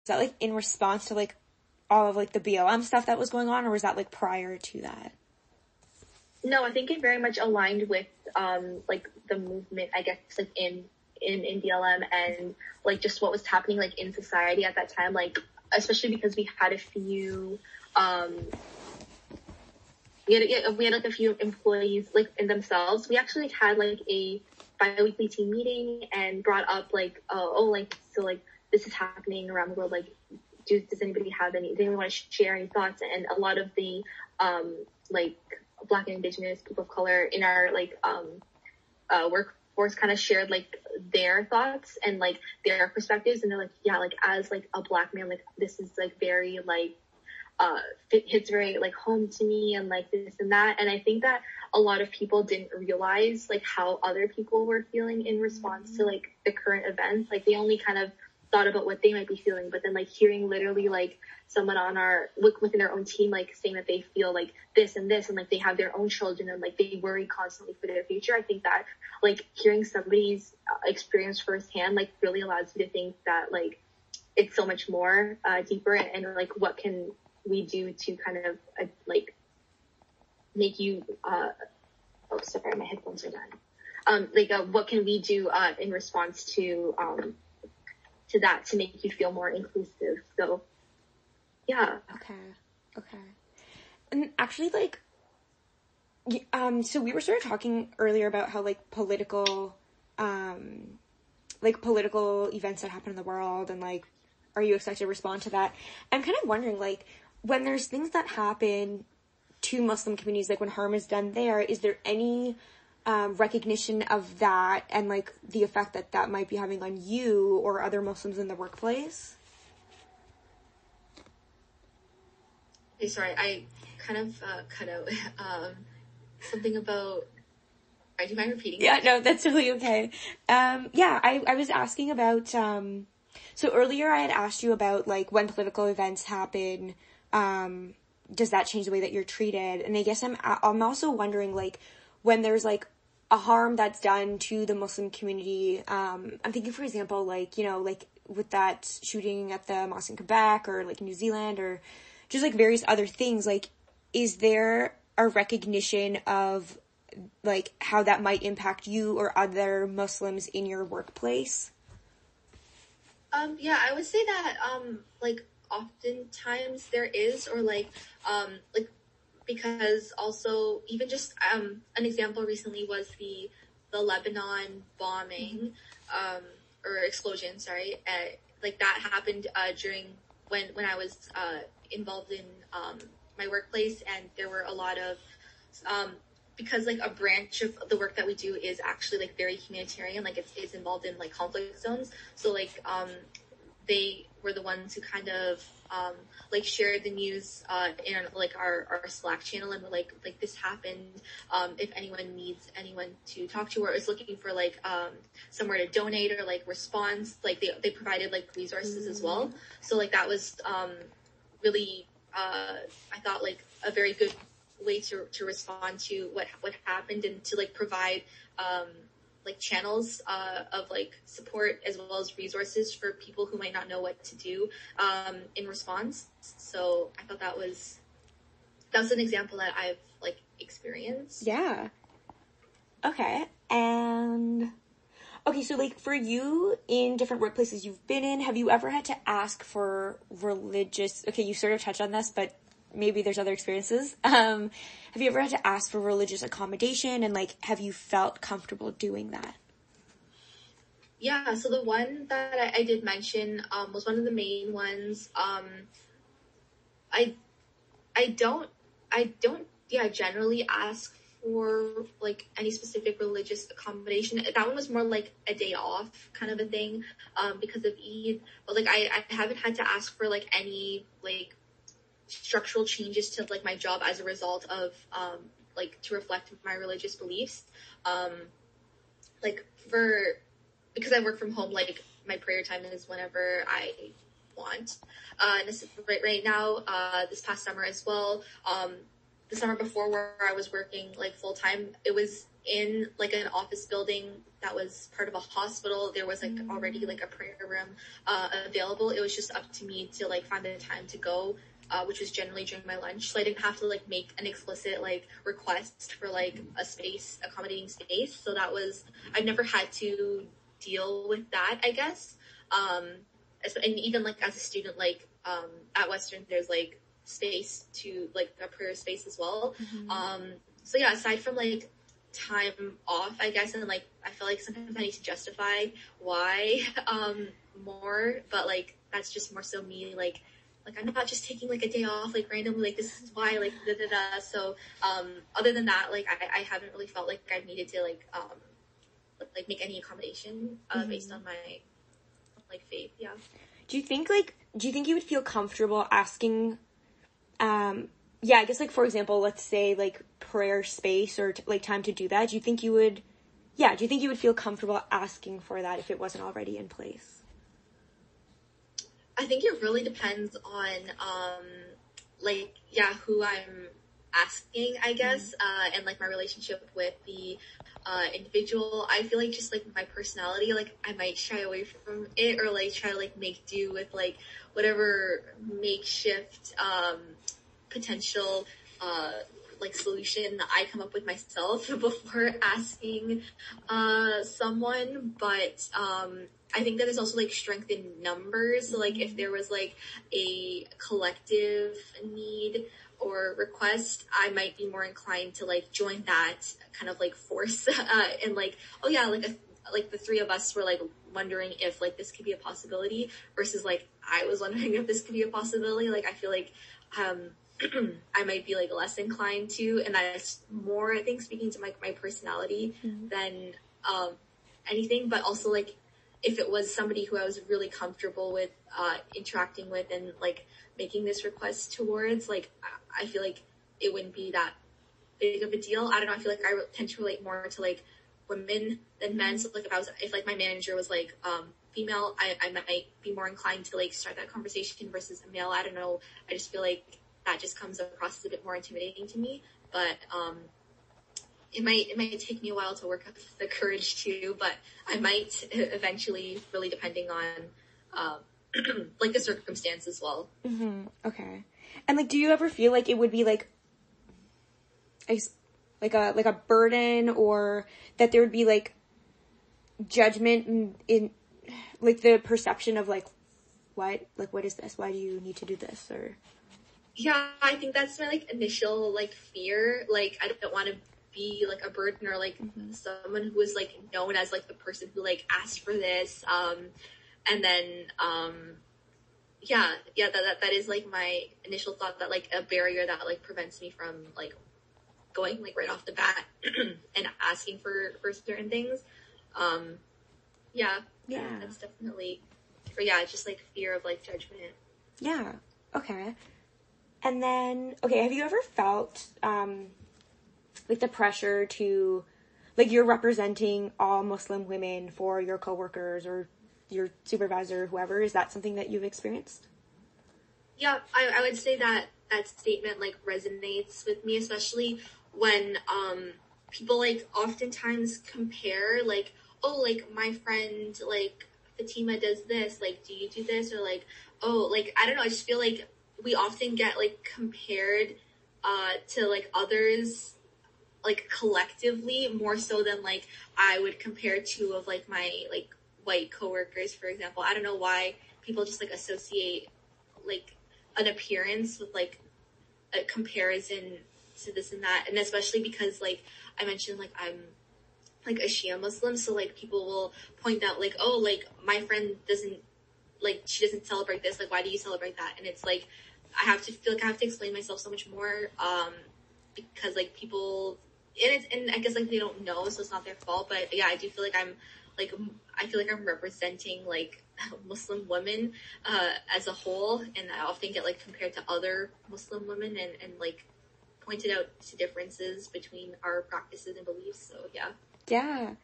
that like in response to like all of like the BLM stuff that was going on, or was that like prior to that? No, I think it very much aligned with like the movement, I guess, like in BLM, and like just what was happening like in society at that time, like especially because we had a few we had like a few employees like in themselves. We actually like, had like a bi-weekly team meeting and brought up like like so like this is happening around the world, like does anybody have any, does anyone want to share any thoughts? And a lot of the like Black and Indigenous people of color in our like workforce kind of shared like their thoughts and like their perspectives, and they're like, yeah, like as like a Black man, like this is like very like hits very like home to me, and like this and that. And I think that a lot of people didn't realize like how other people were feeling in response to like the current events. Like they only kind of thought about what they might be feeling, but then like hearing literally like someone on our within their own team like saying that they feel like this and this, and like they have their own children and like they worry constantly for their future. I think that like hearing somebody's experience firsthand like really allows you to think that like it's so much more deeper, and like what can we do to kind of like make you oh sorry, my headphones are done. What can we do in response to that to make you feel more inclusive? So yeah. Okay. And actually like so we were sort of talking earlier about how like political events that happen in the world, and like are you expected to respond to that? I'm kind of wondering, like, when there's things that happen to Muslim communities, like when harm is done there, is there any recognition of that and like the effect that that might be having on you or other Muslims in the workplace? Hey, sorry, I kind of cut out something about. Do you mind repeating? Yeah, no, that's totally okay. I was asking about. So earlier I had asked you about like when political events happen. Does that change the way that you're treated? And I guess I'm also wondering, like, when there's like a harm that's done to the Muslim community. I'm thinking, for example, like, you know, like with that shooting at the mosque in Quebec or like New Zealand or just like various other things. Like, is there a recognition of like how that might impact you or other Muslims in your workplace? Yeah, I would say that like oftentimes there is, or like because also even just an example recently was the Lebanon bombing or explosion, sorry, like that happened during when I was involved in my workplace, and there were a lot of because like a branch of the work that we do is actually like very humanitarian, like it's involved in like conflict zones. So like they were the ones who kind of like shared the news in like our Slack channel, and were like this happened. If anyone needs anyone to talk to or is looking for like somewhere to donate or like response, like they provided like resources as well. So like that was really I thought like a very good way to respond to what happened, and to like provide like channels of like support as well as resources for people who might not know what to do in response. So I thought that was an example that I've like experienced. Yeah. Okay. And okay, so like for you in different workplaces you've been in, have you ever had to ask for religious, okay, you sort of touched on this, but maybe there's other experiences. Have you ever had to ask for religious accommodation, and like, have you felt comfortable doing that? Yeah, so the one that I did mention was one of the main ones. I don't generally ask for like any specific religious accommodation. That one was more like a day off kind of a thing because of Eid. But like I haven't had to ask for like any like structural changes to like my job as a result of like to reflect my religious beliefs. Like because I work from home, like my prayer time is whenever I want. And this right now, this past summer as well, the summer before where I was working like full time, it was in like an office building that was part of a hospital, there was like already like a prayer room available. It was just up to me to like find the time to go, which was generally during my lunch. So I didn't have to like make an explicit like request for like a space, accommodating space. So that was, I've never had to deal with that, I guess. And even like as a student, like at Western, there's like space to like a prayer space as well. So yeah, aside from like time off, I guess, and like I feel like sometimes I need to justify why more, but like that's just more so me, like I'm not just taking like a day off like randomly, like this is why, like da da da. So other than that, like I haven't really felt like I've needed to like make any accommodation based on my like faith. Yeah. Do you think you would feel comfortable asking yeah, I guess like for example, let's say like prayer space or like time to do that. Do you think you would feel comfortable asking for that if it wasn't already in place? I think it really depends on like who I'm asking, I guess, and like my relationship with the individual. I feel like just like my personality, like I might shy away from it or like try to like make do with like whatever makeshift potential like solution that I come up with myself before asking someone. But I think that there's also like strength in numbers. So like if there was like a collective need or request, I might be more inclined to like join that kind of like force and like, oh yeah, like the three of us were like wondering if like this could be a possibility versus like I was wondering if this could be a possibility. Like I feel like I might be like less inclined to, and that's more, I think, speaking to my personality than anything. But also like if it was somebody who I was really comfortable with interacting with and like making this request towards, like I feel like it wouldn't be that big of a deal. I don't know. I feel like I tend to relate more to like women than men. So like if like my manager was like female, I might be more inclined to like start that conversation versus a male. I don't know. I just feel like that just comes across as a bit more intimidating to me. But it might take me a while to work up the courage to, but I might eventually, really depending on like the circumstance as well. Okay. And like, do you ever feel like it would be like a burden, or that there would be like judgment in like the perception of like what is this? Why do you need to do this? Or yeah, I think that's my like initial like fear. Like I don't want to be like a burden or like someone who is like known as like the person who like asked for this. And then that is like my initial thought, that like a barrier that like prevents me from like going like right off the bat and asking for certain things. That's definitely, just like fear of like judgment. Yeah. Okay. And then, okay, have you ever felt, like the pressure to, like you're representing all Muslim women for your coworkers or your supervisor, whoever? Is that something that you've experienced? Yeah, I would say that statement like resonates with me, especially when, people like oftentimes compare like, oh, like my friend, like Fatima does this, like, do you do this? Or like, oh, like, I don't know. I just feel like we often get like compared, to like others, like collectively more so than like I would compare two of like my like white coworkers, for example. I don't know why people just like associate like an appearance with like a comparison to this and that. And especially because like I mentioned, like I'm like a Shia Muslim, so like people will point out like, oh, like my friend doesn't, like she doesn't celebrate this, like why do you celebrate that? And it's like I have to feel like I have to explain myself so much more, because like people, and I guess like they don't know, so it's not their fault. But yeah, I do feel like I feel like I'm representing like Muslim women as a whole, and I often get like compared to other Muslim women and like pointed out to differences between our practices and beliefs. So yeah. Yeah.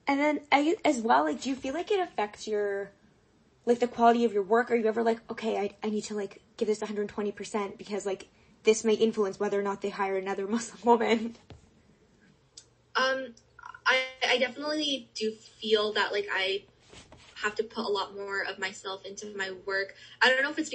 And then as well, like, do you feel like it affects your, like, the quality of your work? Are you ever like, okay, I need to like give this 120% because like this may influence whether or not they hire another Muslim woman? I definitely do feel that like I have to put a lot more of myself into my work. I don't know if it's